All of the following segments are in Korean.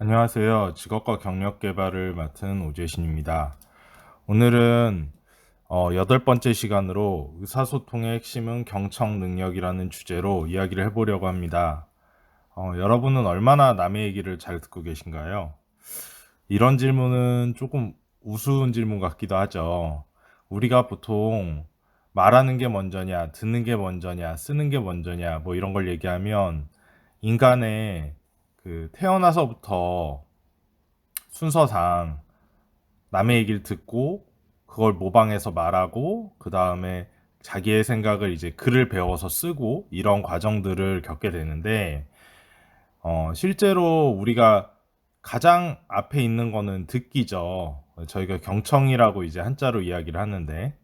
안녕하세요. 직업과 경력 개발을 맡은 오재신입니다. 오늘은 8번째 시간으로 의사소통의 핵심은 경청 능력이라는 주제로 이야기를 해보려고 합니다. 여러분은 얼마나 남의 얘기를 잘 듣고 계신가요? 이런 질문은 조금 우스운 질문 같기도 하죠. 우리가 보통 말하는 게 먼저냐, 듣는 게 먼저냐, 쓰는 게 먼저냐, 뭐 이런 걸 얘기하면 인간의 그 태어나서부터 순서상 남의 얘기를 듣고 그걸 모방해서 말하고 그 다음에 자기의 생각을 이제 글을 배워서 쓰고 이런 과정들을 겪게 되는데 실제로 우리가 가장 앞에 있는 거는 듣기죠. 저희가 경청이라고 이제 한자로 이야기를 하는데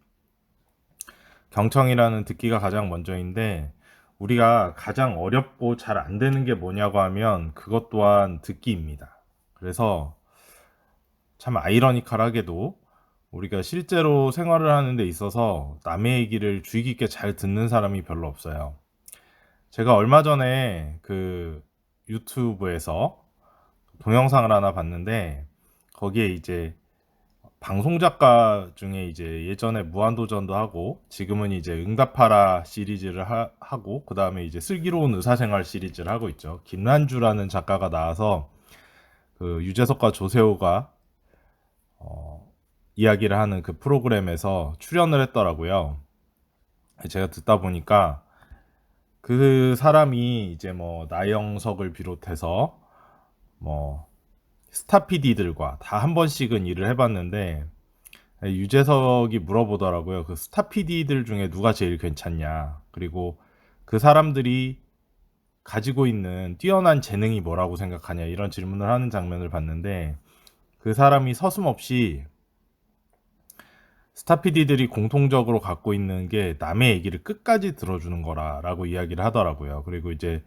경청이라는 듣기가 가장 먼저인데 우리가 가장 어렵고 잘 안 되는 게 뭐냐고 하면 그것 또한 듣기입니다. 그래서 참 아이러니컬하게도 우리가 실제로 생활을 하는 데 있어서 남의 얘기를 주의 깊게 잘 듣는 사람이 별로 없어요. 제가 얼마 전에 그 유튜브에서 동영상을 하나 봤는데 거기에 이제 방송 작가 중에 이제 예전에 무한도전도 하고 지금은 이제 응답하라 시리즈를 하고 그 다음에 이제 슬기로운 의사생활 시리즈를 하고 있죠. 김란주라는 작가가 나와서 그 유재석과 조세호가 이야기를 하는 그 프로그램에서 출연을 했더라고요. 제가 듣다 보니까 그 사람이 이제 뭐 나영석을 비롯해서 뭐 스타 PD들과 다 한 번씩은 일을 해봤는데 유재석이 물어보더라고요. 그 스타 PD들 중에 누가 제일 괜찮냐. 그리고 그 사람들이 가지고 있는 뛰어난 재능이 뭐라고 생각하냐. 이런 질문을 하는 장면을 봤는데 그 사람이 서슴없이 스타 PD들이 공통적으로 갖고 있는 게 남의 얘기를 끝까지 들어주는 거라라고 이야기를 하더라고요. 그리고 이제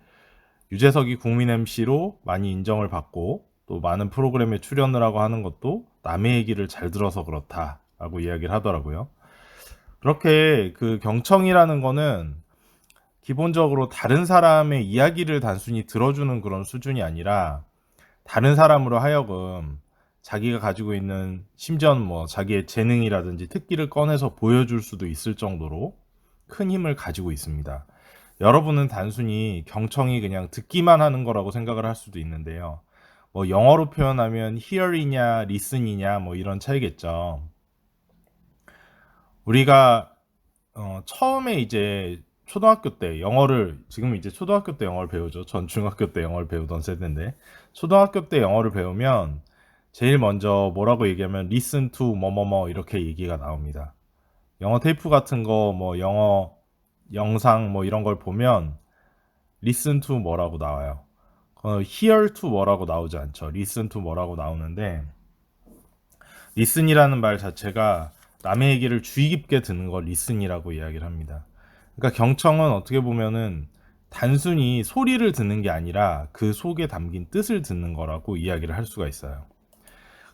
유재석이 국민 MC로 많이 인정을 받고 또 많은 프로그램에 출연을 하고 하는 것도 남의 얘기를 잘 들어서 그렇다라고 이야기를 하더라고요. 그렇게 그 경청이라는 거는 기본적으로 다른 사람의 이야기를 단순히 들어주는 그런 수준이 아니라 다른 사람으로 하여금 자기가 가지고 있는 심지어는 뭐 자기의 재능이라든지 특기를 꺼내서 보여줄 수도 있을 정도로 큰 힘을 가지고 있습니다. 여러분은 단순히 경청이 그냥 듣기만 하는 거라고 생각을 할 수도 있는데요. 뭐 영어로 표현하면 hear이냐 listen이냐 뭐 이런 차이겠죠. 우리가 처음에 이제 초등학교 때 영어를 지금 이제 초등학교 때 영어를 배우죠. 전 중학교 때 영어를 배우던 세대인데 초등학교 때 영어를 배우면 제일 먼저 뭐라고 얘기하면 listen to 뭐뭐뭐 이렇게 얘기가 나옵니다. 영어 테이프 같은 거 뭐 영어 영상 뭐 이런 걸 보면 listen to 뭐라고 나와요. hear to 뭐라고 나오지 않죠. listen to 뭐라고 나오는데 listen이라는 말 자체가 남의 얘기를 주의 깊게 듣는 걸 listen이라고 이야기를 합니다. 그러니까 경청은 어떻게 보면은 단순히 소리를 듣는 게 아니라 그 속에 담긴 뜻을 듣는 거라고 이야기를 할 수가 있어요.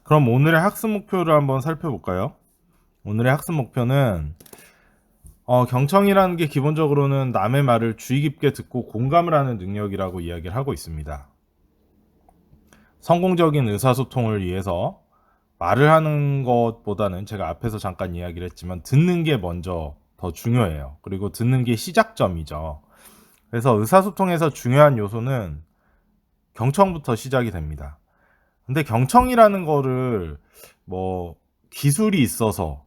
그럼 오늘의 학습 목표를 한번 살펴볼까요? 오늘의 학습 목표는 경청이라는 게 기본적으로는 남의 말을 주의 깊게 듣고 공감을 하는 능력이라고 이야기를 하고 있습니다. 성공적인 의사소통을 위해서 말을 하는 것보다는 제가 앞에서 잠깐 이야기를 했지만 듣는 게 먼저 더 중요해요. 그리고 듣는 게 시작점이죠. 그래서 의사소통에서 중요한 요소는 경청부터 시작이 됩니다. 근데 경청이라는 거를 뭐 기술이 있어서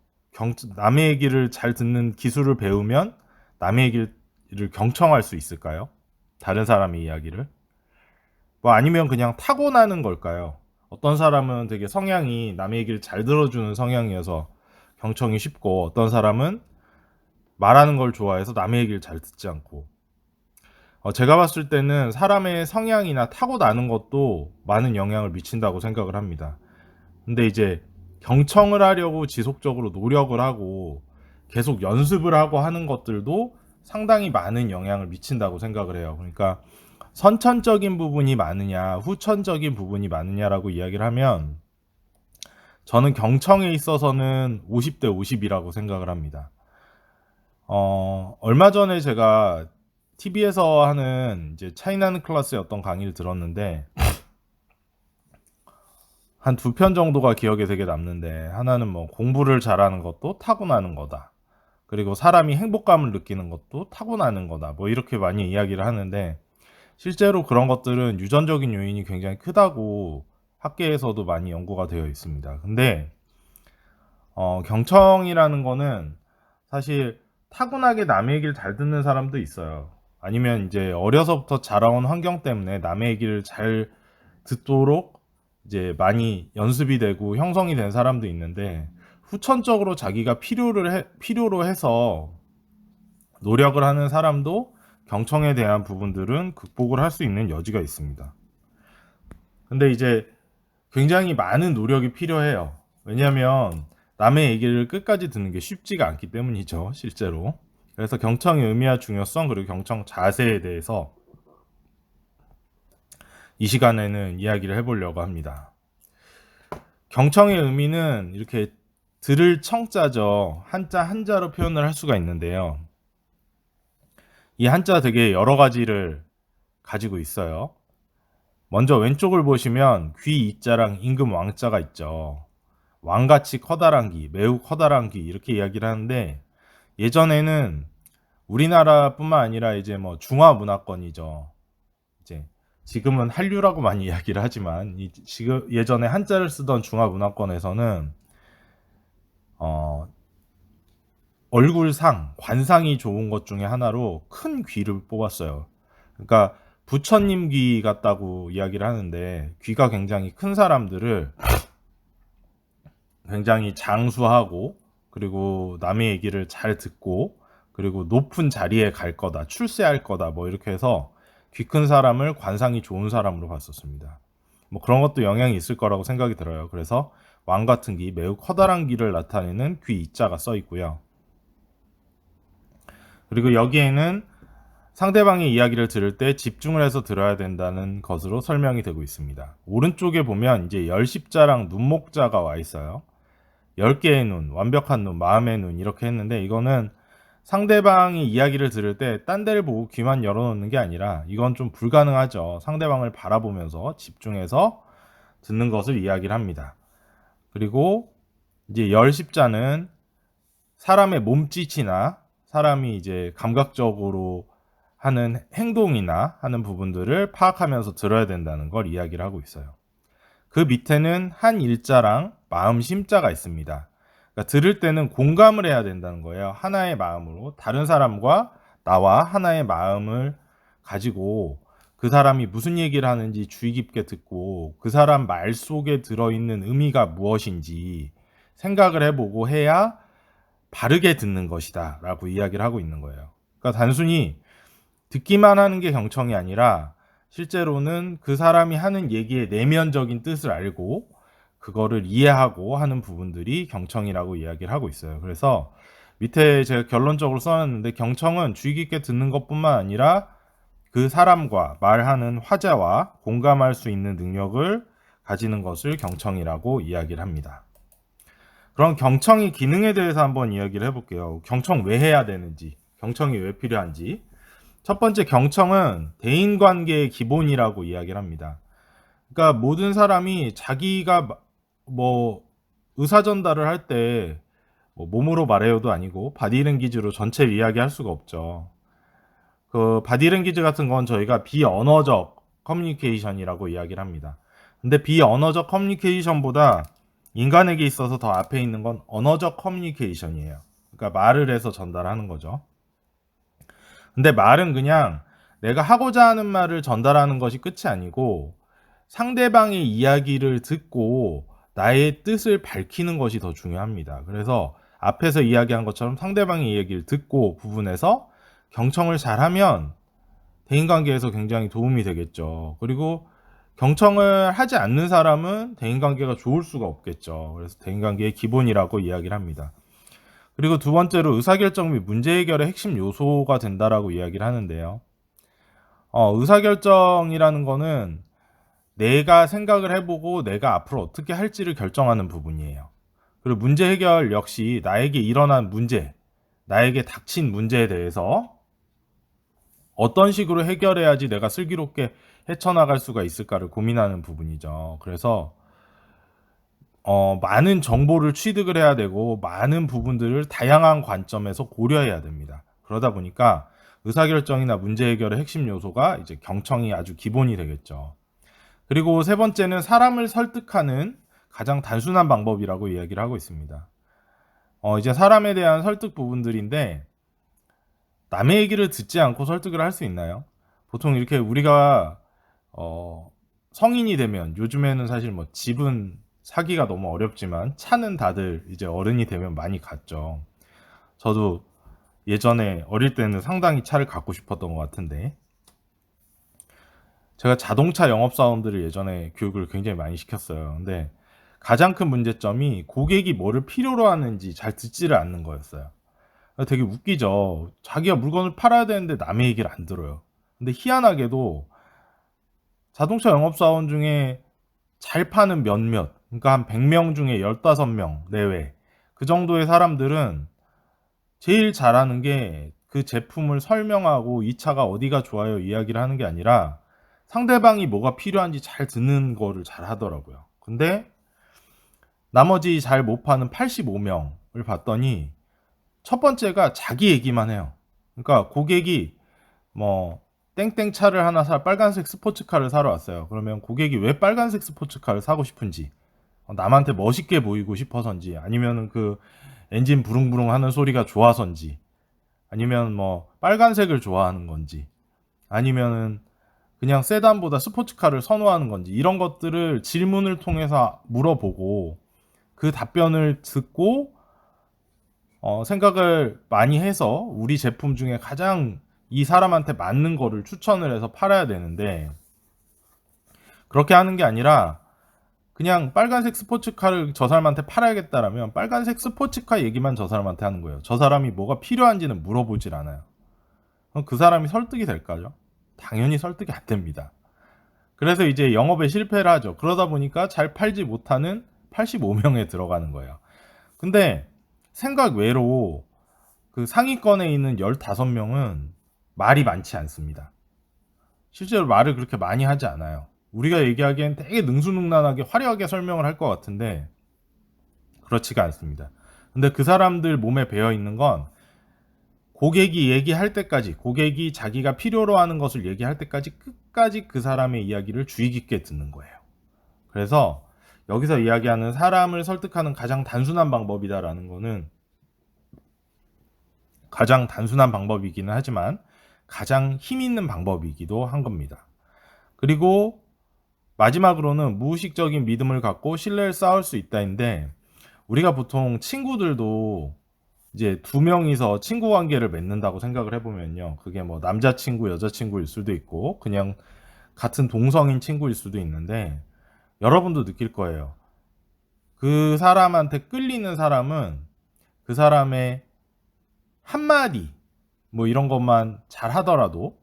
남의 얘기를 잘 듣는 기술을 배우면 남의 얘기를 경청할 수 있을까요? 다른 사람의 이야기를? 뭐 아니면 그냥 타고나는 걸까요? 어떤 사람은 되게 성향이 남의 얘기를 잘 들어주는 성향이어서 경청이 쉽고 어떤 사람은 말하는 걸 좋아해서 남의 얘기를 잘 듣지 않고 제가 봤을 때는 사람의 성향이나 타고나는 것도 많은 영향을 미친다고 생각을 합니다. 근데 이제 경청을 하려고 지속적으로 노력을 하고 계속 연습을 하고 하는 것들도 상당히 많은 영향을 미친다고 생각을 해요. 그러니까 선천적인 부분이 많으냐, 후천적인 부분이 많으냐라고 이야기를 하면 저는 경청에 있어서는 50대 50이라고 생각을 합니다. 얼마 전에 제가 TV에서 하는 이제 차이나는 클래스의 어떤 강의를 들었는데 한 두 편 정도가 기억에 되게 남는데, 하나는 뭐 공부를 잘하는 것도 타고나는 거다. 그리고 사람이 행복감을 느끼는 것도 타고나는 거다. 뭐 이렇게 많이 이야기를 하는데, 실제로 그런 것들은 유전적인 요인이 굉장히 크다고 학계에서도 많이 연구가 되어 있습니다. 근데 경청이라는 거는 사실 타고나게 남의 얘기를 잘 듣는 사람도 있어요. 아니면 이제 어려서부터 자라온 환경 때문에 남의 얘기를 잘 듣도록 이제 많이 연습이 되고 형성이 된 사람도 있는데, 후천적으로 자기가 필요로 해서 노력을 하는 사람도 경청에 대한 부분들은 극복을 할 수 있는 여지가 있습니다. 근데 이제 굉장히 많은 노력이 필요해요. 왜냐하면 남의 얘기를 끝까지 듣는 게 쉽지가 않기 때문이죠, 실제로. 그래서 경청의 의미와 중요성, 그리고 경청 자세에 대해서 이 시간에는 이야기를 해보려고 합니다. 경청의 의미는 이렇게 들을 청자죠. 한자 한자로 표현을 할 수가 있는데요. 이 한자 되게 여러 가지를 가지고 있어요. 먼저 왼쪽을 보시면 귀 이자랑 임금 왕자가 있죠. 왕같이 커다란 귀, 매우 커다란 귀 이렇게 이야기를 하는데, 예전에는 우리나라뿐만 아니라 이제 뭐 중화 문화권이죠. 이제 지금은 한류라고 많이 이야기를 하지만 지금 예전에 한자를 쓰던 중화 문화권에서는 어, 얼굴상, 관상이 좋은 것 중에 하나로 큰 귀를 뽑았어요. 그러니까 부처님 귀 같다고 이야기를 하는데, 귀가 굉장히 큰 사람들을 굉장히 장수하고, 그리고 남의 얘기를 잘 듣고, 그리고 높은 자리에 갈 거다, 출세할 거다, 뭐 이렇게 해서 귀 큰 사람을 관상이 좋은 사람으로 봤었습니다. 뭐 그런 것도 영향이 있을 거라고 생각이 들어요. 그래서 왕 같은 귀, 매우 커다란 귀를 나타내는 귀 이자가 써 있고요. 그리고 여기에는 상대방의 이야기를 들을 때 집중을 해서 들어야 된다는 것으로 설명이 되고 있습니다. 오른쪽에 보면 이제 열십자랑 눈목자가 와 있어요. 10개의 눈, 완벽한 눈, 마음의 눈 이렇게 했는데, 이거는 상대방이 이야기를 들을 때 딴 데를 보고 귀만 열어놓는 게 아니라, 이건 좀 불가능하죠. 상대방을 바라보면서 집중해서 듣는 것을 이야기를 합니다. 그리고 이제 열십자는 사람의 몸짓이나 사람이 이제 감각적으로 하는 행동이나 하는 부분들을 파악하면서 들어야 된다는 걸 이야기를 하고 있어요. 그 밑에는 한 일자랑 마음 심자가 있습니다. 그러니까 들을 때는 공감을 해야 된다는 거예요. 하나의 마음으로 다른 사람과 나와 하나의 마음을 가지고 그 사람이 무슨 얘기를 하는지 주의 깊게 듣고, 그 사람 말 속에 들어있는 의미가 무엇인지 생각을 해보고 해야 바르게 듣는 것이다 라고 이야기를 하고 있는 거예요. 그러니까 단순히 듣기만 하는 게 경청이 아니라, 실제로는 그 사람이 하는 얘기의 내면적인 뜻을 알고 그거를 이해하고 하는 부분들이 경청이라고 이야기를 하고 있어요. 그래서 밑에 제가 결론적으로 써놨는데, 경청은 주의 깊게 듣는 것뿐만 아니라 그 사람과 말하는 화자와 공감할 수 있는 능력을 가지는 것을 경청이라고 이야기를 합니다. 그럼 경청의 기능에 대해서 한번 이야기를 해볼게요. 경청 왜 해야 되는지, 경청이 왜 필요한지. 첫 번째, 경청은 대인관계의 기본이라고 이야기를 합니다. 그러니까 모든 사람이 자기가 뭐 의사 전달을 할 때 뭐 몸으로 말해요도 아니고 바디랭귀지로 전체 이야기할 수가 없죠. 그 바디랭귀지 같은 건 저희가 비언어적 커뮤니케이션이라고 이야기를 합니다. 근데 비언어적 커뮤니케이션보다 인간에게 있어서 더 앞에 있는 건 언어적 커뮤니케이션이에요. 그러니까 말을 해서 전달하는 거죠. 근데 말은 그냥 내가 하고자 하는 말을 전달하는 것이 끝이 아니고, 상대방의 이야기를 듣고 나의 뜻을 밝히는 것이 더 중요합니다. 그래서 앞에서 이야기한 것처럼 상대방의 이야기를 듣고 부분에서 경청을 잘하면 대인관계에서 굉장히 도움이 되겠죠. 그리고 경청을 하지 않는 사람은 대인관계가 좋을 수가 없겠죠. 그래서 대인관계의 기본이라고 이야기를 합니다. 그리고 두 번째로, 의사결정 및 문제 해결의 핵심 요소가 된다라고 이야기를 하는데요. 의사결정이라는 거는 내가 생각을 해보고 내가 앞으로 어떻게 할지를 결정하는 부분이에요. 그리고 문제 해결 역시 나에게 일어난 문제, 나에게 닥친 문제에 대해서 어떤 식으로 해결해야지 내가 슬기롭게 헤쳐나갈 수가 있을까를 고민하는 부분이죠. 그래서 많은 정보를 취득을 해야 되고 많은 부분들을 다양한 관점에서 고려해야 됩니다. 그러다 보니까 의사결정이나 문제 해결의 핵심 요소가 이제 경청이 아주 기본이 되겠죠. 그리고 세 번째는 사람을 설득하는 가장 단순한 방법이라고 이야기를 하고 있습니다. 이제 사람에 대한 설득 부분들인데 남의 얘기를 듣지 않고 설득을 할 수 있나요? 보통 이렇게 우리가 성인이 되면 요즘에는 사실 뭐 집은 사기가 너무 어렵지만 차는 다들 이제 어른이 되면 많이 갖죠. 저도 예전에 어릴 때는 상당히 차를 갖고 싶었던 것 같은데 제가 자동차 영업사원들을 예전에 교육을 굉장히 많이 시켰어요. 근데 가장 큰 문제점이 고객이 뭐를 필요로 하는지 잘 듣지를 않는 거였어요. 되게 웃기죠. 자기가 물건을 팔아야 되는데 남의 얘기를 안 들어요. 근데 희한하게도 자동차 영업사원 중에 잘 파는 몇몇, 그러니까 한 100명 중에 15명 내외, 그 정도의 사람들은 제일 잘하는 게 그 제품을 설명하고 이 차가 어디가 좋아요 이야기를 하는 게 아니라 상대방이 뭐가 필요한지 잘 듣는 거를 잘 하더라고요. 근데 나머지 잘 못 파는 85명을 봤더니 첫 번째가 자기 얘기만 해요. 그러니까 고객이 뭐 땡땡 차를 하나 빨간색 스포츠카를 사러 왔어요. 그러면 고객이 왜 빨간색 스포츠카를 사고 싶은지, 남한테 멋있게 보이고 싶어서인지, 아니면은 그 엔진 부릉부릉 하는 소리가 좋아서인지, 아니면 뭐 빨간색을 좋아하는 건지, 아니면은 그냥 세단보다 스포츠카를 선호하는 건지, 이런 것들을 질문을 통해서 물어보고 그 답변을 듣고 생각을 많이 해서 우리 제품 중에 가장 이 사람한테 맞는 거를 추천을 해서 팔아야 되는데 그렇게 하는 게 아니라 그냥 빨간색 스포츠카를 저 사람한테 팔아야겠다라면 빨간색 스포츠카 얘기만 저 사람한테 하는 거예요. 저 사람이 뭐가 필요한지는 물어보질 않아요. 그럼 그 사람이 설득이 될까요? 당연히 설득이 안 됩니다. 그래서 이제 영업에 실패를 하죠. 그러다 보니까 잘 팔지 못하는 85명에 들어가는 거예요. 근데 생각 외로 그 상위권에 있는 15명은 말이 많지 않습니다. 실제로 말을 그렇게 많이 하지 않아요. 우리가 얘기하기엔 되게 능수능란하게 화려하게 설명을 할 것 같은데 그렇지가 않습니다. 근데 그 사람들 몸에 배어 있는 건 고객이 얘기할 때까지, 고객이 자기가 필요로 하는 것을 얘기할 때까지 끝까지 그 사람의 이야기를 주의 깊게 듣는 거예요. 그래서 여기서 이야기하는 사람을 설득하는 가장 단순한 방법이다라는 거는 가장 단순한 방법이기는 하지만 가장 힘 있는 방법이기도 한 겁니다. 그리고 마지막으로는 무의식적인 믿음을 갖고 신뢰를 쌓을 수 있다인데 우리가 보통 친구들도 이제 두 명이서 친구 관계를 맺는다고 생각을 해보면요. 그게 뭐 남자친구, 여자친구일 수도 있고 그냥 같은 동성인 친구일 수도 있는데 여러분도 느낄 거예요. 그 사람한테 끌리는 사람은 그 사람의 한마디 뭐 이런 것만 잘 하더라도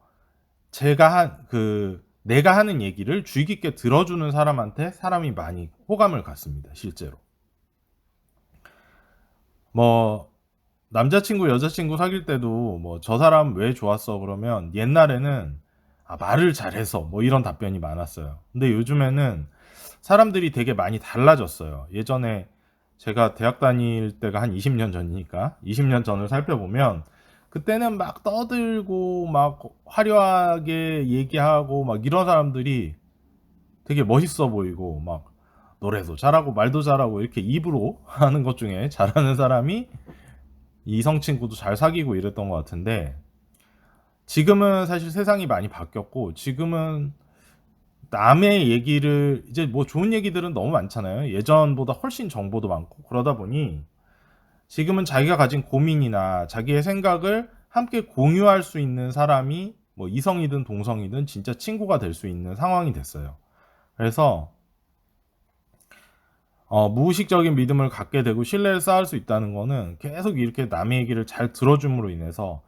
내가 하는 얘기를 주의 깊게 들어주는 사람한테 사람이 많이 호감을 갖습니다. 실제로. 뭐 남자친구, 여자친구 사귈 때도 뭐 저 사람 왜 좋았어 그러면 옛날에는 말을 잘해서 뭐 이런 답변이 많았어요. 근데 요즘에는 사람들이 되게 많이 달라졌어요. 예전에 제가 대학 다닐 때가 한 20년 전이니까 20년 전을 살펴보면 그때는 막 떠들고 막 화려하게 얘기하고 막 이런 사람들이 되게 멋있어 보이고 막 노래도 잘하고 말도 잘하고 이렇게 입으로 하는 것 중에 잘하는 사람이 이성 친구도 잘 사귀고 이랬던 것 같은데 지금은 사실 세상이 많이 바뀌었고 지금은 남의 얘기를 이제 뭐 좋은 얘기들은 너무 많잖아요. 예전보다 훨씬 정보도 많고 그러다 보니 지금은 자기가 가진 고민이나 자기의 생각을 함께 공유할 수 있는 사람이 뭐 이성이든 동성이든 진짜 친구가 될 수 있는 상황이 됐어요. 그래서 무의식적인 믿음을 갖게 되고 신뢰를 쌓을 수 있다는 거는 계속 이렇게 남의 얘기를 잘 들어줌으로 인해서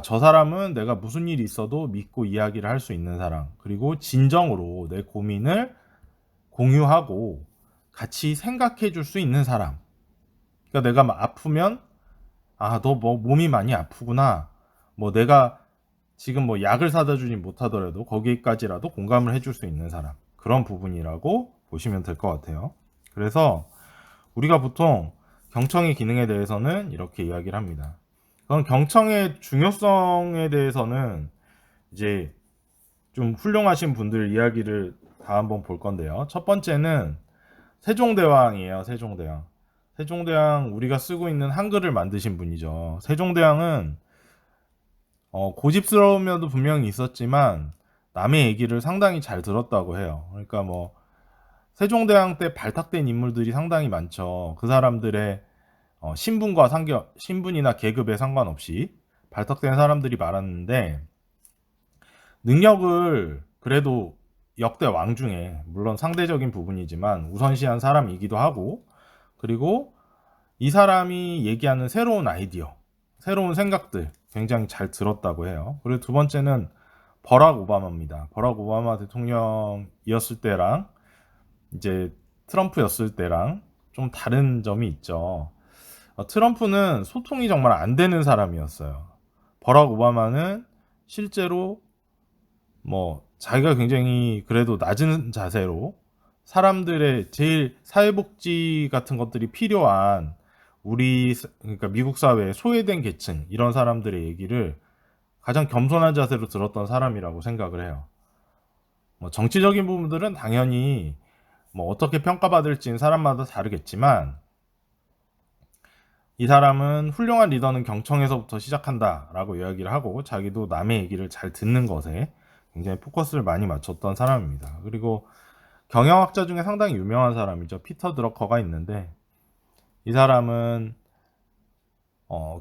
저 사람은 내가 무슨 일이 있어도 믿고 이야기를 할 수 있는 사람, 그리고 진정으로 내 고민을 공유하고 같이 생각해 줄 수 있는 사람. 그러니까 내가 막 아프면 너 뭐 몸이 많이 아프구나. 뭐 내가 지금 뭐 약을 사다 주진 못하더라도 거기까지라도 공감을 해줄 수 있는 사람. 그런 부분이라고 보시면 될 것 같아요. 그래서 우리가 보통 경청의 기능에 대해서는 이렇게 이야기를 합니다. 그럼 경청의 중요성에 대해서는 이제 좀 훌륭하신 분들 이야기를 다 한번 볼 건데요. 첫 번째는 세종대왕이에요. 세종대왕. 세종대왕 우리가 쓰고 있는 한글을 만드신 분이죠. 세종대왕은 고집스러운 면도 분명히 있었지만 남의 얘기를 상당히 잘 들었다고 해요. 그러니까 뭐 세종대왕 때 발탁된 인물들이 상당히 많죠. 그 사람들의 신분이나 계급에 상관없이 발탁된 사람들이 많았는데 능력을 그래도 역대 왕 중에 물론 상대적인 부분이지만 우선시한 사람이기도 하고 그리고 이 사람이 얘기하는 새로운 아이디어, 새로운 생각들 굉장히 잘 들었다고 해요. 그리고 두 번째는 버락 오바마입니다. 버락 오바마 대통령이었을 때랑 이제 트럼프였을 때랑 좀 다른 점이 있죠. 트럼프는 소통이 정말 안 되는 사람이었어요. 버락 오바마는 실제로 뭐 자기가 굉장히 그래도 낮은 자세로 사람들의 제일 사회복지 같은 것들이 필요한 그러니까 미국 사회의 소외된 계층 이런 사람들의 얘기를 가장 겸손한 자세로 들었던 사람이라고 생각을 해요. 뭐 정치적인 부분들은 당연히 뭐 어떻게 평가받을지는 사람마다 다르겠지만 이 사람은 훌륭한 리더는 경청에서부터 시작한다라고 이야기를 하고 자기도 남의 얘기를 잘 듣는 것에 굉장히 포커스를 많이 맞췄던 사람입니다. 그리고 경영학자 중에 상당히 유명한 사람이죠. 피터 드러커가 있는데 이 사람은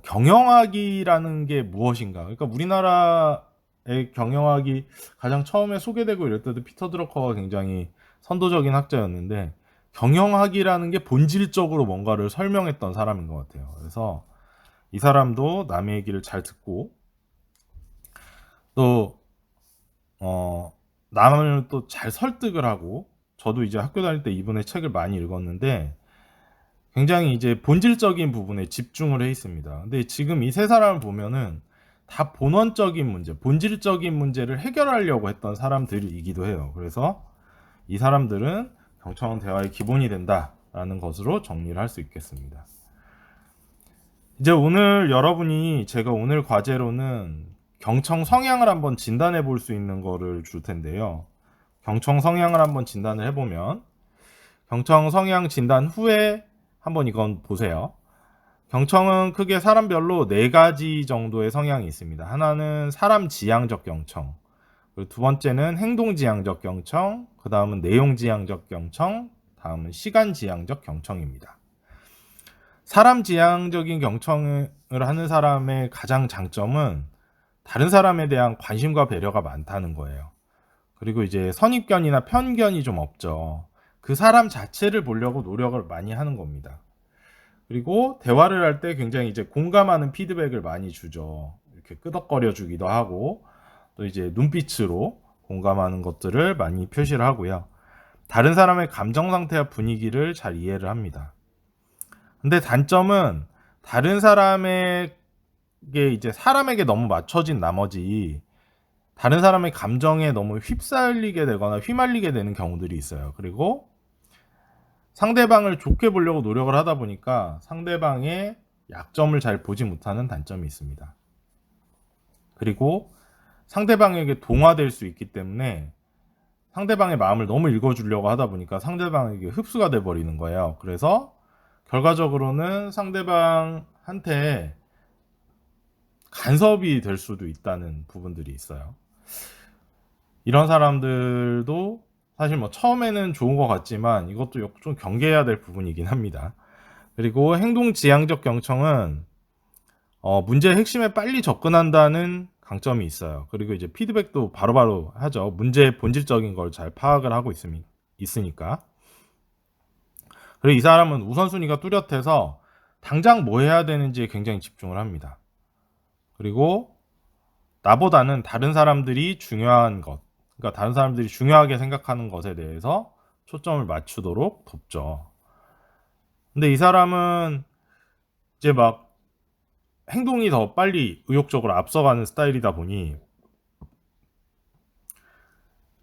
경영학이라는 게 무엇인가? 그러니까 우리나라의 경영학이 가장 처음에 소개되고 이럴 때도 피터 드러커가 굉장히 선도적인 학자였는데 경영학이라는 게 본질적으로 뭔가를 설명했던 사람인 것 같아요. 그래서 이 사람도 남의 얘기를 잘 듣고 또 남을 또 잘 설득을 하고 저도 이제 학교 다닐 때 이분의 책을 많이 읽었는데 굉장히 이제 본질적인 부분에 집중을 해 있습니다. 근데 지금 이 세 사람을 보면은 다 본원적인 문제, 본질적인 문제를 해결하려고 했던 사람들이기도 해요. 그래서 이 사람들은 경청은 대화의 기본이 된다라는 것으로 정리를 할 수 있겠습니다. 이제 오늘 여러분이 제가 오늘 과제로는 경청 성향을 한번 진단해 볼 수 있는 거를 줄 텐데요. 경청 성향을 한번 진단을 해보면 경청 성향 진단 후에 한번 이건 보세요. 경청은 크게 사람별로 4가지 정도의 성향이 있습니다. 하나는 사람 지향적 경청, 그리고 두 번째는 행동 지향적 경청, 그 다음은 내용 지향적 경청, 다음은 시간 지향적 경청입니다. 사람 지향적인 경청을 하는 사람의 가장 장점은 다른 사람에 대한 관심과 배려가 많다는 거예요. 그리고 이제 선입견이나 편견이 좀 없죠. 그 사람 자체를 보려고 노력을 많이 하는 겁니다. 그리고 대화를 할 때 굉장히 이제 공감하는 피드백을 많이 주죠. 이렇게 끄덕거려 주기도 하고 또 이제 눈빛으로 공감하는 것들을 많이 표시를 하고요. 다른 사람의 감정 상태와 분위기를 잘 이해를 합니다. 근데 단점은 다른 사람에게 이제 사람에게 너무 맞춰진 나머지 다른 사람의 감정에 너무 휩쓸리게 되거나 휘말리게 되는 경우들이 있어요. 그리고 상대방을 좋게 보려고 노력을 하다 보니까 상대방의 약점을 잘 보지 못하는 단점이 있습니다. 그리고 상대방에게 동화될 수 있기 때문에 상대방의 마음을 너무 읽어주려고 하다 보니까 상대방에게 흡수가 돼버리는 거예요. 그래서 결과적으로는 상대방한테 간섭이 될 수도 있다는 부분들이 있어요. 이런 사람들도 사실 뭐 처음에는 좋은 것 같지만 이것도 좀 경계해야 될 부분이긴 합니다. 그리고 행동 지향적 경청은 문제의 핵심에 빨리 접근한다는 강점이 있어요. 그리고 이제 피드백도 바로바로 하죠. 문제의 본질적인 걸 잘 파악을 하고 있으니까. 그리고 이 사람은 우선순위가 뚜렷해서 당장 뭐 해야 되는지에 굉장히 집중을 합니다. 그리고 나보다는 다른 사람들이 중요한 것, 그러니까 다른 사람들이 중요하게 생각하는 것에 대해서 초점을 맞추도록 돕죠. 근데 이 사람은 이제 막 행동이 더 빨리 의욕적으로 앞서가는 스타일이다 보니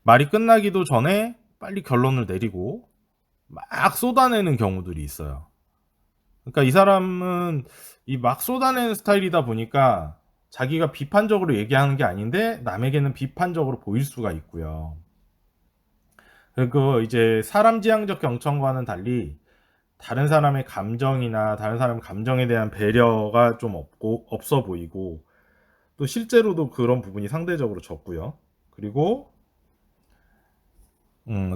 말이 끝나기도 전에 빨리 결론을 내리고 막 쏟아내는 경우들이 있어요. 그러니까 이 사람은 이 막 쏟아내는 스타일이다 보니까 자기가 비판적으로 얘기하는 게 아닌데 남에게는 비판적으로 보일 수가 있고요. 그리고 이제 사람 지향적 경청과는 달리 다른 사람의 감정이나 다른 사람 감정에 대한 배려가 좀 없어 보이고, 또 실제로도 그런 부분이 상대적으로 적고요. 그리고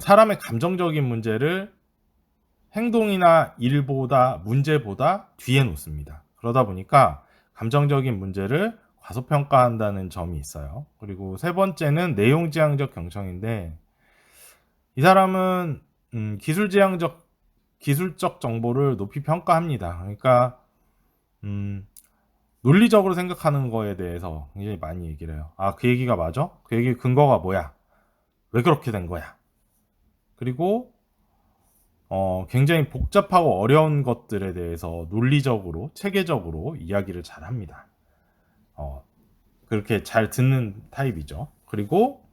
사람의 감정적인 문제를 행동이나 일보다 문제보다 뒤에 놓습니다. 그러다 보니까 감정적인 문제를 과소평가한다는 점이 있어요. 그리고 세 번째는 내용지향적 경청인데, 이 사람은 기술적 정보를 높이 평가합니다. 그러니까 음, 논리적으로 생각하는 거에 대해서 굉장히 많이 얘기를 해요. 아, 그 얘기가 맞아? 그 얘기 근거가 뭐야? 왜 그렇게 된 거야? 그리고 굉장히 복잡하고 어려운 것들에 대해서 논리적으로, 체계적으로 이야기를 잘 합니다. 어, 그렇게 잘 듣는 타입이죠. 그리고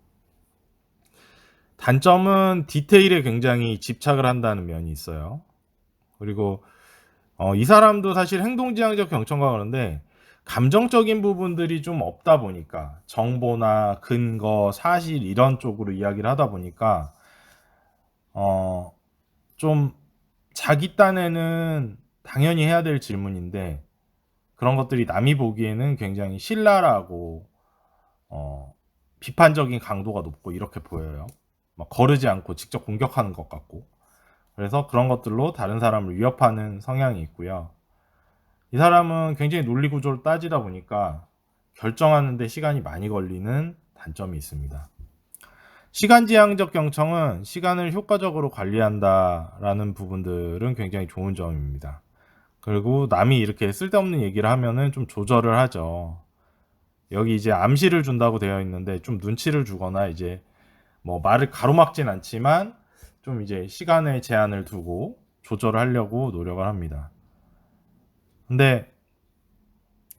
단점은 디테일에 굉장히 집착을 한다는 면이 있어요. 그리고 이 사람도 사실 행동지향적 경청과 그런데 감정적인 부분들이 좀 없다 보니까 정보나 근거, 사실 이런 쪽으로 이야기를 하다 보니까 어, 좀 자기 딴에는 당연히 해야 될 질문인데 그런 것들이 남이 보기에는 굉장히 신랄하고 어, 비판적인 강도가 높고 이렇게 보여요. 막 거르지 않고 직접 공격하는 것 같고. 그래서 그런 것들로 다른 사람을 위협하는 성향이 있고요. 이 사람은 굉장히 논리 구조를 따지다 보니까 결정하는데 시간이 많이 걸리는 단점이 있습니다. 시간지향적 경청은 시간을 효과적으로 관리한다라는 부분들은 굉장히 좋은 점입니다. 그리고 남이 이렇게 쓸데없는 얘기를 하면은 좀 조절을 하죠. 여기 이제 암시를 준다고 되어 있는데 좀 눈치를 주거나 이제 뭐 말을 가로막진 않지만 좀 이제 시간의 제한을 두고 조절을 하려고 노력을 합니다. 근데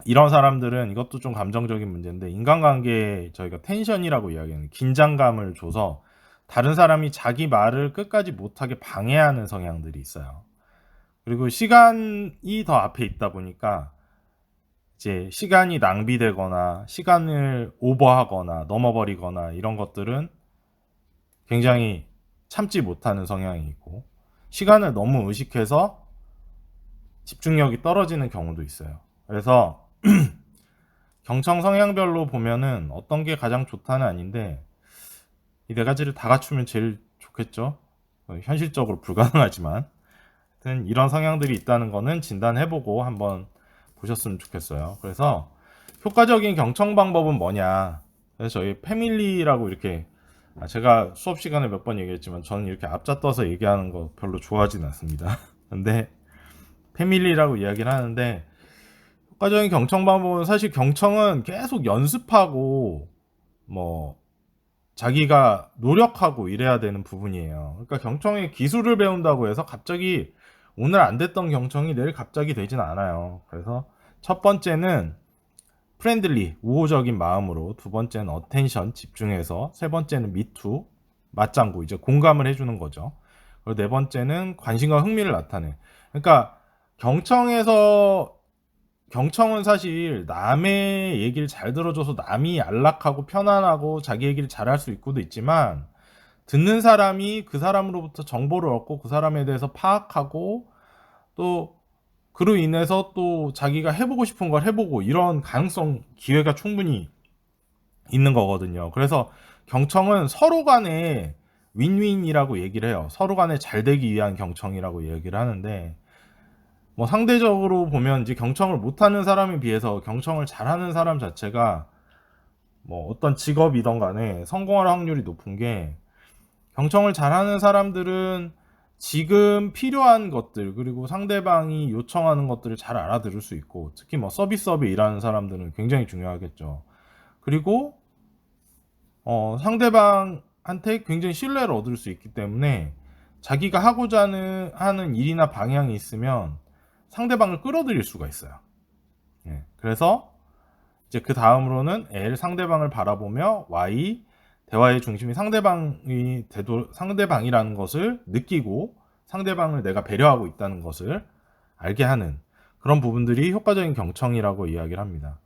이런 사람들은 이것도 좀 감정적인 문제인데 인간관계에 저희가 텐션이라고 이야기하는 긴장감을 줘서 다른 사람이 자기 말을 끝까지 못하게 방해하는 성향들이 있어요. 그리고 시간이 더 앞에 있다 보니까 이제 시간이 낭비되거나 시간을 오버하거나 넘어버리거나 이런 것들은 굉장히 참지 못하는 성향이 있고, 시간을 너무 의식해서 집중력이 떨어지는 경우도 있어요. 그래서 경청 성향별로 보면은 어떤 게 가장 좋다는 아닌데 이 네 가지를 다 갖추면 제일 좋겠죠. 현실적으로 불가능하지만 하여튼 이런 성향들이 있다는 거는 진단해보고 한번 보셨으면 좋겠어요. 그래서 효과적인 경청 방법은 뭐냐, 그래서 저희 패밀리라고 이렇게 제가 수업 시간에 몇 번 얘기했지만 저는 이렇게 앞자 떠서 얘기하는 거 별로 좋아하진 않습니다. 근데 패밀리라고 이야기를 하는데, 효과적인 경청 방법은 사실 경청은 계속 연습하고 뭐 자기가 노력하고 이래야 되는 부분이에요. 그러니까 경청의 기술을 배운다고 해서 갑자기 오늘 안 됐던 경청이 내일 갑자기 되진 않아요. 그래서 첫 번째는 프렌들리, 우호적인 마음으로, 두 번째는 어텐션, 집중해서, 세 번째는 미투, 맞장구, 이제 공감을 해주는 거죠. 그리고 네 번째는 관심과 흥미를 나타내. 그러니까 경청에서 경청은 사실 남의 얘기를 잘 들어줘서 남이 안락하고 편안하고 자기 얘기를 잘할 수 있고도 있지만, 듣는 사람이 그 사람으로부터 정보를 얻고 그 사람에 대해서 파악하고 또 그로 인해서 또 자기가 해보고 싶은 걸 해보고 이런 가능성, 기회가 충분히 있는 거거든요. 그래서 경청은 서로 간에 윈윈이라고 얘기를 해요. 서로 간에 잘 되기 위한 경청이라고 얘기를 하는데, 뭐 상대적으로 보면 이제 경청을 못하는 사람에 비해서 경청을 잘하는 사람 자체가 뭐 어떤 직업이든 간에 성공할 확률이 높은 게, 경청을 잘하는 사람들은 지금 필요한 것들 그리고 상대방이 요청하는 것들을 잘 알아들을 수 있고, 특히 뭐 서비스업에 일하는 사람들은 굉장히 중요하겠죠. 그리고 상대방한테 굉장히 신뢰를 얻을 수 있기 때문에 자기가 하고자 하는 일이나 방향이 있으면 상대방을 끌어들일 수가 있어요. 예, 그래서 이제 그 다음으로는 L, 상대방을 바라보며, Y, 대화의 중심이 상대방이라는 것을 느끼고 상대방을 내가 배려하고 있다는 것을 알게 하는 그런 부분들이 효과적인 경청이라고 이야기를 합니다.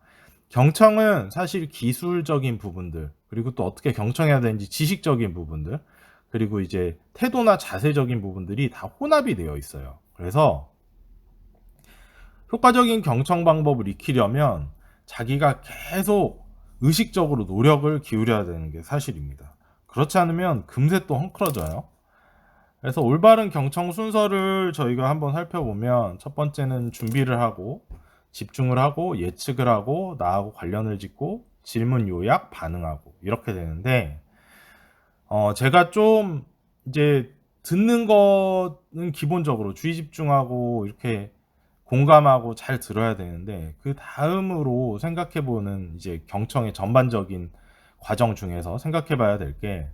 경청은 사실 기술적인 부분들, 그리고 또 어떻게 경청해야 되는지 지식적인 부분들, 그리고 이제 태도나 자세적인 부분들이 다 혼합이 되어 있어요. 그래서 효과적인 경청 방법을 익히려면 자기가 계속 의식적으로 노력을 기울여야 되는 게 사실입니다. 그렇지 않으면 금세 또 헝클어져요. 그래서 올바른 경청 순서를 저희가 한번 살펴보면, 첫 번째는 준비를 하고 집중을 하고 예측을 하고 나하고 관련을 짓고 질문 요약 반응하고 이렇게 되는데, 제가 좀 이제 듣는 거는 기본적으로 주의 집중하고 이렇게 공감하고 잘 들어야 되는데, 그 다음으로 생각해 보는 이제 경청의 전반적인 과정 중에서 생각해 봐야 될 게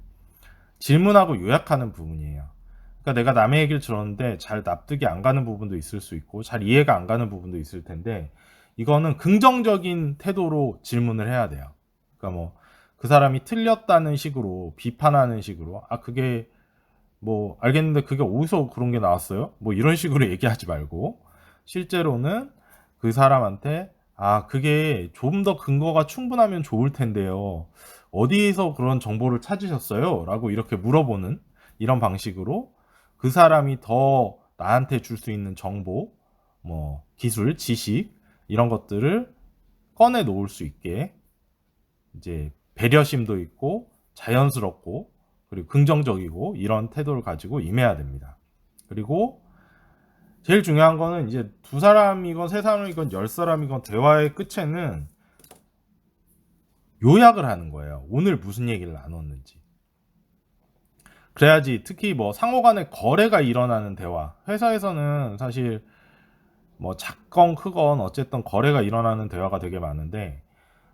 질문하고 요약하는 부분이에요. 그러니까 내가 남의 얘기를 들었는데 잘 납득이 안 가는 부분도 있을 수 있고 잘 이해가 안 가는 부분도 있을 텐데, 이거는 긍정적인 태도로 질문을 해야 돼요. 그러니까 뭐 그 사람이 틀렸다는 식으로 비판하는 식으로, 아 그게 뭐 알겠는데 그게 어디서 그런 게 나왔어요? 뭐 이런 식으로 얘기하지 말고, 실제로는 그 사람한테 아 그게 좀 더 근거가 충분하면 좋을 텐데요, 어디에서 그런 정보를 찾으셨어요? 라고 이렇게 물어보는 이런 방식으로 그 사람이 더 나한테 줄 수 있는 정보, 뭐 기술, 지식 이런 것들을 꺼내 놓을 수 있게 이제 배려심도 있고 자연스럽고 그리고 긍정적이고 이런 태도를 가지고 임해야 됩니다. 그리고 제일 중요한 거는 이제 두 사람이건 세 사람이건 열 사람이건 대화의 끝에는 요약을 하는 거예요. 오늘 무슨 얘기를 나눴는지. 그래야지, 특히 뭐 상호 간의 거래가 일어나는 대화, 회사에서는 사실 뭐 작건 크건 어쨌든 거래가 일어나는 대화가 되게 많은데,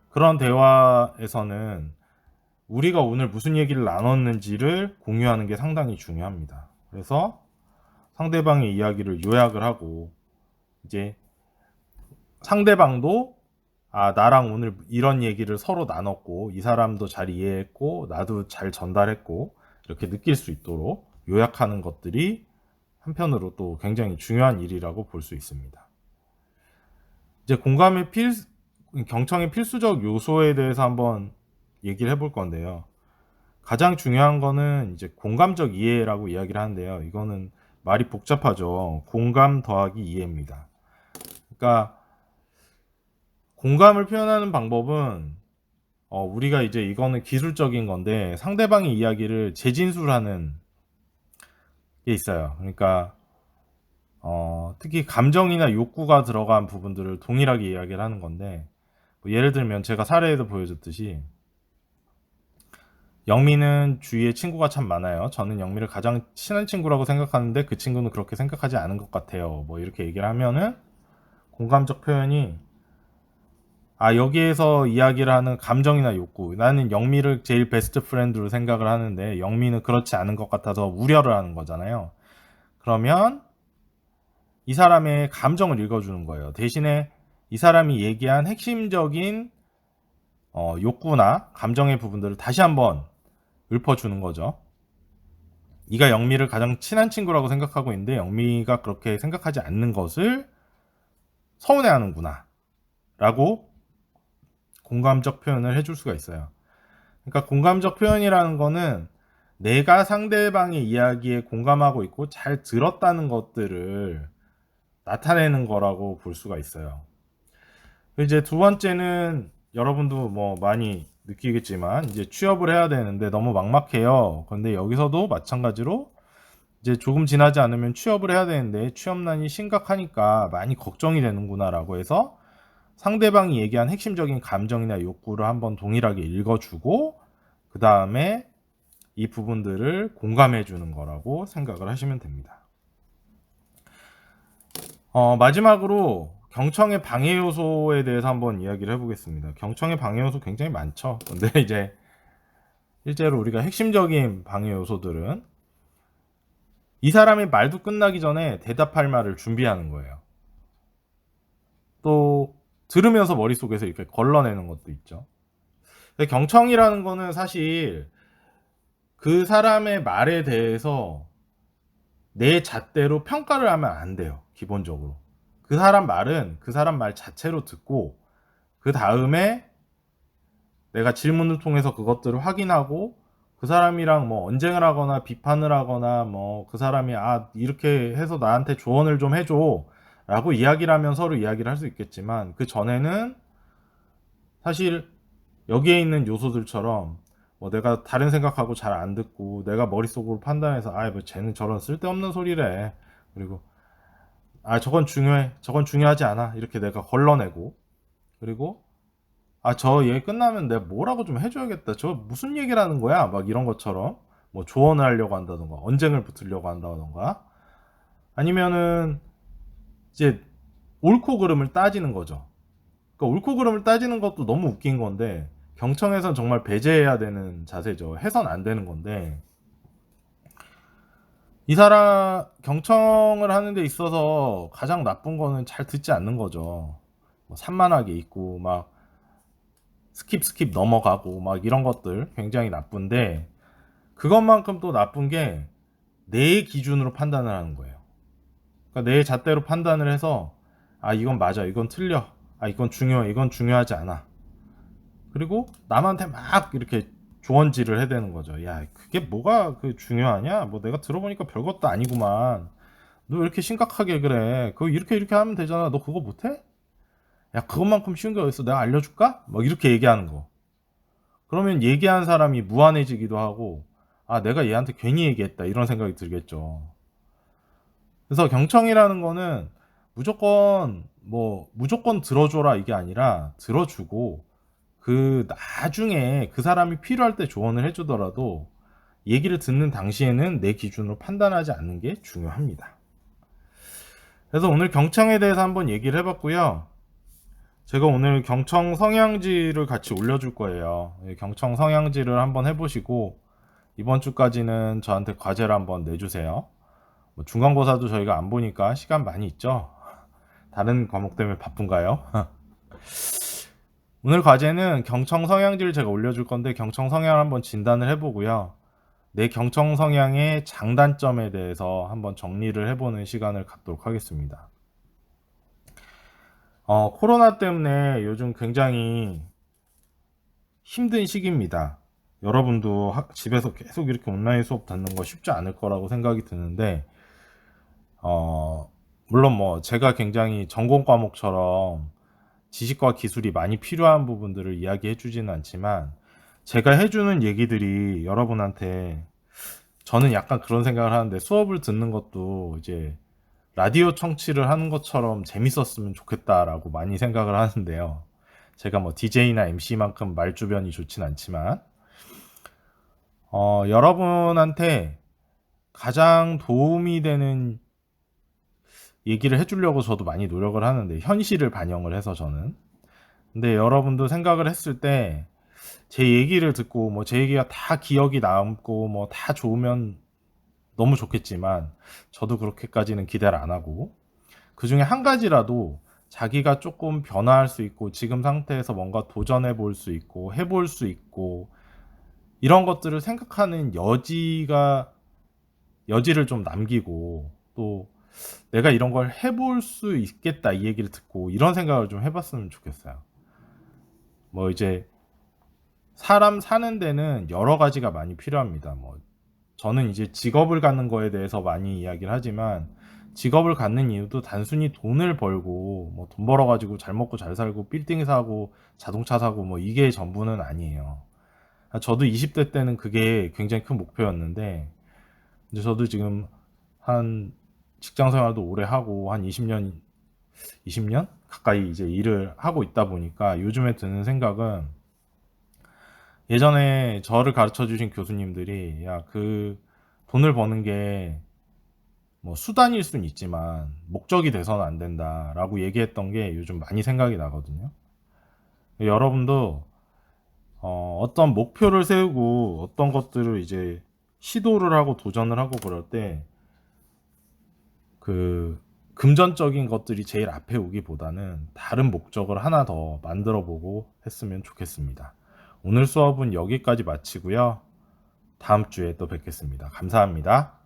그런 대화에서는 우리가 오늘 무슨 얘기를 나눴는지를 공유하는 게 상당히 중요합니다. 그래서 상대방의 이야기를 요약을 하고 이제 상대방도 아 나랑 오늘 이런 얘기를 서로 나눴고 이 사람도 잘 이해했고 나도 잘 전달했고 이렇게 느낄 수 있도록 요약하는 것들이 한편으로 또 굉장히 중요한 일이라고 볼 수 있습니다. 이제 경청의 필수적 요소에 대해서 한번 얘기를 해볼 건데요. 가장 중요한 거는 이제 공감적 이해라고 이야기를 하는데요. 이거는 말이 복잡하죠. 공감 더하기 이해입니다. 그러니까 공감을 표현하는 방법은 우리가 이제 이거는 기술적인 건데 상대방의 이야기를 재진술하는 게 있어요. 그러니까 특히 감정이나 욕구가 들어간 부분들을 동일하게 이야기를 하는 건데, 뭐 예를 들면 제가 사례에도 보여줬듯이 영미는 주위에 친구가 참 많아요. 저는 영미를 가장 친한 친구라고 생각하는데 그 친구는 그렇게 생각하지 않은 것 같아요. 뭐 이렇게 얘기를 하면은 공감적 표현이, 아 여기에서 이야기를 하는 감정이나 욕구, 나는 영미를 제일 베스트 프렌드로 생각을 하는데 영미는 그렇지 않은 것 같아서 우려를 하는 거잖아요. 그러면 이 사람의 감정을 읽어주는 거예요. 대신에 이 사람이 얘기한 핵심적인 욕구나 감정의 부분들을 다시 한번 읊어주는 거죠. 네가 영미를 가장 친한 친구라고 생각하고 있는데 영미가 그렇게 생각하지 않는 것을 서운해하는구나 라고 공감적 표현을 해줄 수가 있어요. 그러니까 공감적 표현이라는 거는 내가 상대방의 이야기에 공감하고 있고 잘 들었다는 것들을 나타내는 거라고 볼 수가 있어요. 이제 두 번째는 여러분도 뭐 많이 느끼겠지만 이제 취업을 해야 되는데 너무 막막해요. 근데 여기서도 마찬가지로 이제 조금 지나지 않으면 취업을 해야 되는데 취업난이 심각하니까 많이 걱정이 되는구나라고 해서 상대방이 얘기한 핵심적인 감정이나 욕구를 한번 동일하게 읽어주고 그 다음에 이 부분들을 공감해 주는 거라고 생각을 하시면 됩니다. 마지막으로 경청의 방해 요소에 대해서 한번 이야기를 해보겠습니다. 경청의 방해 요소 굉장히 많죠. 근데 이제 실제로 우리가 핵심적인 방해 요소들은 이 사람의 말도 끝나기 전에 대답할 말을 준비하는 거예요. 또 들으면서 머릿속에서 이렇게 걸러내는 것도 있죠. 근데 경청이라는 거는 사실 그 사람의 말에 대해서 내 잣대로 평가를 하면 안 돼요. 기본적으로. 그 사람 말은 그 사람 말 자체로 듣고 그 다음에 내가 질문을 통해서 그것들을 확인하고 그 사람이랑 뭐 언쟁을 하거나 비판을 하거나 뭐 그 사람이 이렇게 해서 나한테 조언을 좀 해줘 라고 이야기를 하면 서로 이야기를 할 수 있겠지만, 그 전에는 사실 여기에 있는 요소들처럼 뭐 내가 다른 생각하고 잘 안 듣고 내가 머릿속으로 판단해서 뭐 쟤는 저런 쓸데없는 소리래, 그리고 저건 중요해, 저건 중요하지 않아, 이렇게 내가 걸러내고, 그리고 저 얘기 끝나면 내가 뭐라고 좀 해줘야겠다, 저 무슨 얘기를 하는 거야, 막 이런 것처럼 뭐 조언을 하려고 한다던가 언쟁을 붙으려고 한다던가, 아니면은 이제 옳고 그름을 따지는 거죠. 그러니까 옳고 그름을 따지는 것도 너무 웃긴 건데 경청에선 정말 배제해야 되는 자세죠. 해선 안 되는 건데, 이 사람 경청을 하는 데 있어서 가장 나쁜 거는 잘 듣지 않는 거죠. 뭐 산만하게 있고 막 스킵 넘어가고 막 이런 것들 굉장히 나쁜데, 그것만큼 또 나쁜 게 내 기준으로 판단을 하는 거예요. 그러니까 내 잣대로 판단을 해서 이건 맞아, 이건 틀려, 이건 중요해, 이건 중요하지 않아, 그리고 남한테 막 이렇게 조언질을 해대는 거죠. 야, 그게 뭐가 중요하냐? 뭐 내가 들어보니까 별것도 아니구만. 너 왜 이렇게 심각하게 그래? 그거 이렇게 하면 되잖아. 너 그거 못해? 야, 그것만큼 쉬운 게 어딨어? 내가 알려줄까? 막 이렇게 얘기하는 거. 그러면 얘기한 사람이 무안해지기도 하고, 내가 얘한테 괜히 얘기했다, 이런 생각이 들겠죠. 그래서 경청이라는 거는 무조건 들어줘라, 이게 아니라 들어주고, 그 나중에 그 사람이 필요할 때 조언을 해주더라도 얘기를 듣는 당시에는 내 기준으로 판단하지 않는 게 중요합니다. 그래서 오늘 경청에 대해서 한번 얘기를 해봤고요. 제가 오늘 경청 성향지를 같이 올려줄 거예요. 경청 성향지를 한번 해보시고 이번 주까지는 저한테 과제를 한번 내주세요. 중간고사도 저희가 안 보니까 시간 많이 있죠? 다른 과목 때문에 바쁜가요? 오늘 과제는 경청 성향지를 제가 올려줄 건데 경청 성향을 한번 진단을 해보고요. 내 경청 성향의 장단점에 대해서 한번 정리를 해보는 시간을 갖도록 하겠습니다. 코로나 때문에 요즘 굉장히 힘든 시기입니다. 여러분도 집에서 계속 이렇게 온라인 수업 듣는 거 쉽지 않을 거라고 생각이 드는데, 물론 뭐 제가 굉장히 전공 과목처럼 지식과 기술이 많이 필요한 부분들을 이야기해 주지는 않지만, 제가 해주는 얘기들이 여러분한테, 저는 약간 그런 생각을 하는데, 수업을 듣는 것도 이제 라디오 청취를 하는 것처럼 재밌었으면 좋겠다라고 많이 생각을 하는데요. 제가 뭐 DJ나 MC만큼 말주변이 좋진 않지만, 여러분한테 가장 도움이 되는 얘기를 해주려고 저도 많이 노력을 하는데, 현실을 반영을 해서 저는. 근데 여러분도 생각을 했을 때 제 얘기를 듣고 뭐 제 얘기가 다 기억이 남고 뭐 다 좋으면 너무 좋겠지만, 저도 그렇게까지는 기대를 안 하고, 그 중에 한 가지라도 자기가 조금 변화할 수 있고 지금 상태에서 뭔가 도전해 볼 수 있고 해볼 수 있고 이런 것들을 생각하는 여지를 좀 남기고, 또 내가 이런 걸 해볼 수 있겠다, 이 얘기를 듣고 이런 생각을 좀 해봤으면 좋겠어요. 뭐 이제 사람 사는 데는 여러 가지가 많이 필요합니다. 뭐 저는 이제 직업을 갖는 거에 대해서 많이 이야기를 하지만, 직업을 갖는 이유도 단순히 돈을 벌고 뭐 돈 벌어가지고 잘 먹고 잘 살고 빌딩 사고 자동차 사고 뭐 이게 전부는 아니에요. 저도 20대 때는 그게 굉장히 큰 목표였는데, 이제 저도 지금 한 직장 생활도 오래 하고 한 20년 가까이 이제 일을 하고 있다 보니까 요즘에 드는 생각은, 예전에 저를 가르쳐 주신 교수님들이 돈을 버는 게 뭐 수단일 수는 있지만 목적이 돼서는 안 된다라고 얘기했던 게 요즘 많이 생각이 나거든요. 여러분도 어떤 목표를 세우고 어떤 것들을 이제 시도를 하고 도전을 하고 그럴 때 금전적인 것들이 제일 앞에 오기보다는 다른 목적을 하나 더 만들어 보고 했으면 좋겠습니다. 오늘 수업은 여기까지 마치고요. 다음 주에 또 뵙겠습니다. 감사합니다.